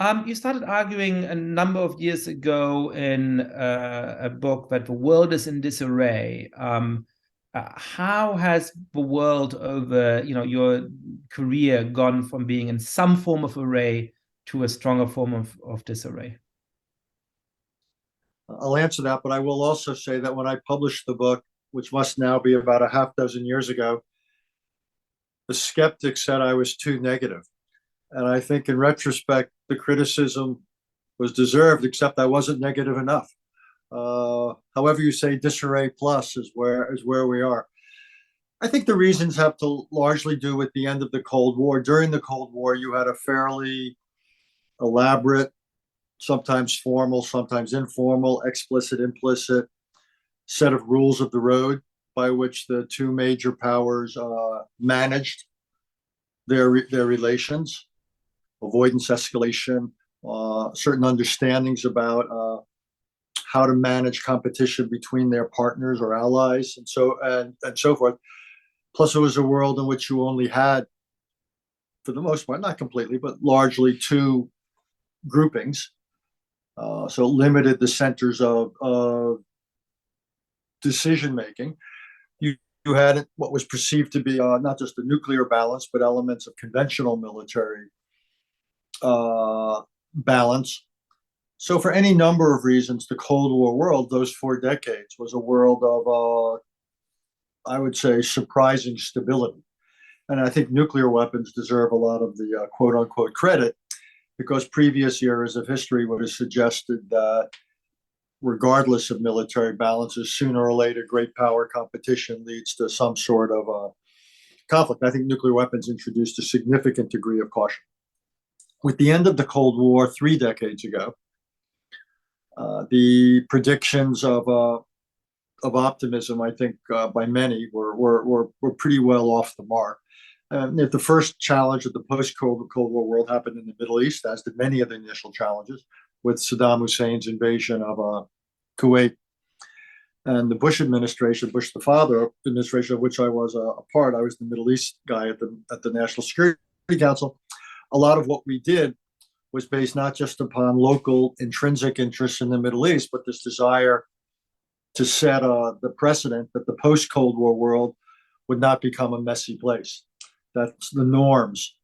You started arguing a number of years ago in a book that the world is in disarray. How has the world over, your career gone from being in some form of array to a stronger form of disarray? I'll answer that, but I will also say that when I published the book, which must now be about a half dozen years ago, the skeptics said I was too negative. And I think in retrospect, the criticism was deserved, except I wasn't negative enough. However you say, disarray plus is where we are. I think the reasons have to largely do with the end of the Cold War. During the Cold War, you had a fairly elaborate, sometimes formal, sometimes informal, explicit, implicit set of rules of the road by which the two major powers managed their relations, avoidance, escalation, certain understandings about how to manage competition between their partners or allies, and so forth. Plus, it was a world in which you only had, for the most part, not completely, but largely two groupings. So it limited the centers of decision making. You had what was perceived to be not just a nuclear balance, but elements of conventional military balance. So, for any number of reasons, the Cold War world, those 4 decades, was a world of, I would say, surprising stability. And I think nuclear weapons deserve a lot of the quote unquote credit, because previous eras of history would have suggested that regardless of military balances, sooner or later, great power competition leads to some sort of conflict. I think nuclear weapons introduced a significant degree of caution. With the end of the Cold War 3 decades ago, the predictions of optimism, I think, by many were pretty well off the mark. The first challenge of the post-Cold War world happened in the Middle East, as did many of the initial challenges, with Saddam Hussein's invasion of Kuwait. And the Bush administration, Bush the father administration, of which I was a part, I was the Middle East guy at the National Security Council. A lot of what we did was based not just upon local intrinsic interests in the Middle East, but this desire to set the precedent that the post-Cold War world would not become a messy place, that the norms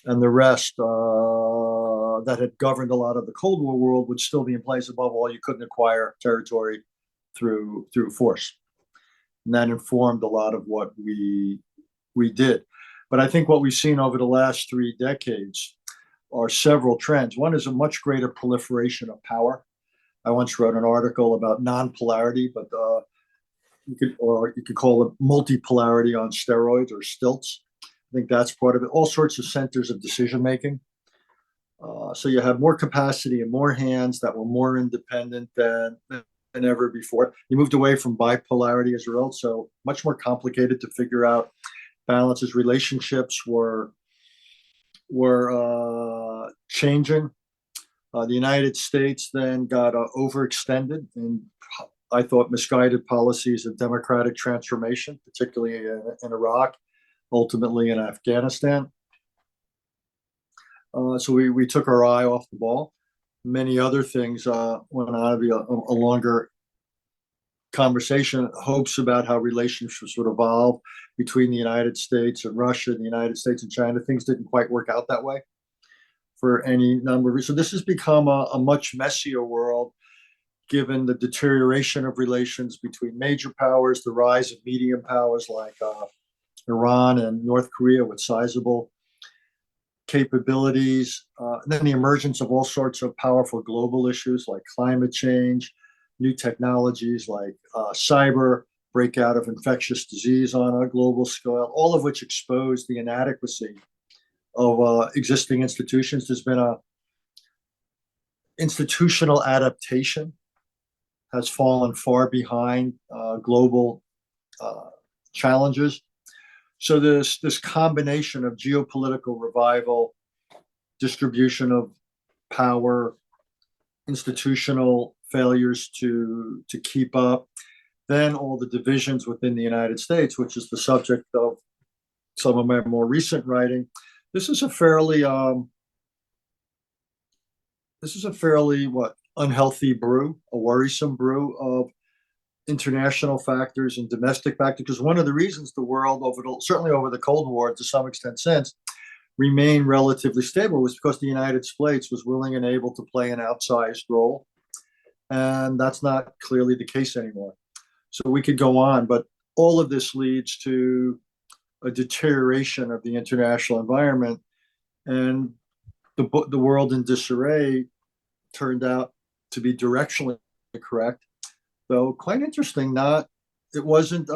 and the rest that had governed a lot of the Cold War world would still be in place. Above all, you couldn't acquire territory through force. And that informed a lot of what we did. But I think what we've seen over the last 3 decades are several trends. One is a much greater proliferation of power. I once wrote an article about non-polarity, but you could call it multipolarity on steroids or stilts. I think that's part of it. All sorts of centers of decision making. So you have more capacity and more hands that were more independent than ever before. You moved away from bipolarity as a result, so much more complicated to figure out balances. Relationships were changing. The United States then got overextended in, I thought, misguided policies of democratic transformation, particularly in Iraq, ultimately in Afghanistan. So we took our eye off the ball. Many other things went on to be a longer conversation, hopes about how relationships would evolve between the United States and Russia, and the United States and China. Things didn't quite work out that way for any number of reasons. So this has become a much messier world, given the deterioration of relations between major powers, the rise of medium powers like Iran and North Korea with sizable capabilities, and then the emergence of all sorts of powerful global issues like climate change, new technologies like cyber, breakout of infectious disease on a global scale, all of which expose the inadequacy of existing institutions. There's been a institutional adaptation has fallen far behind global challenges. So this combination of geopolitical revival, distribution of power, institutional failures to keep up, then all the divisions within the United States, which is the subject of some of my more recent writing. This is a fairly this is a fairly what unhealthy brew, a worrisome brew of international factors and domestic factors. Because one of the reasons the world certainly over the Cold War to some extent since remained relatively stable was because the United States was willing and able to play an outsized role, and that's not clearly the case anymore. So we could go on, but all of this leads to a deterioration of the international environment, and the world in disarray turned out to be directionally correct, though quite interesting. Not it wasn't.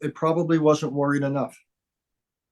It probably wasn't worried enough.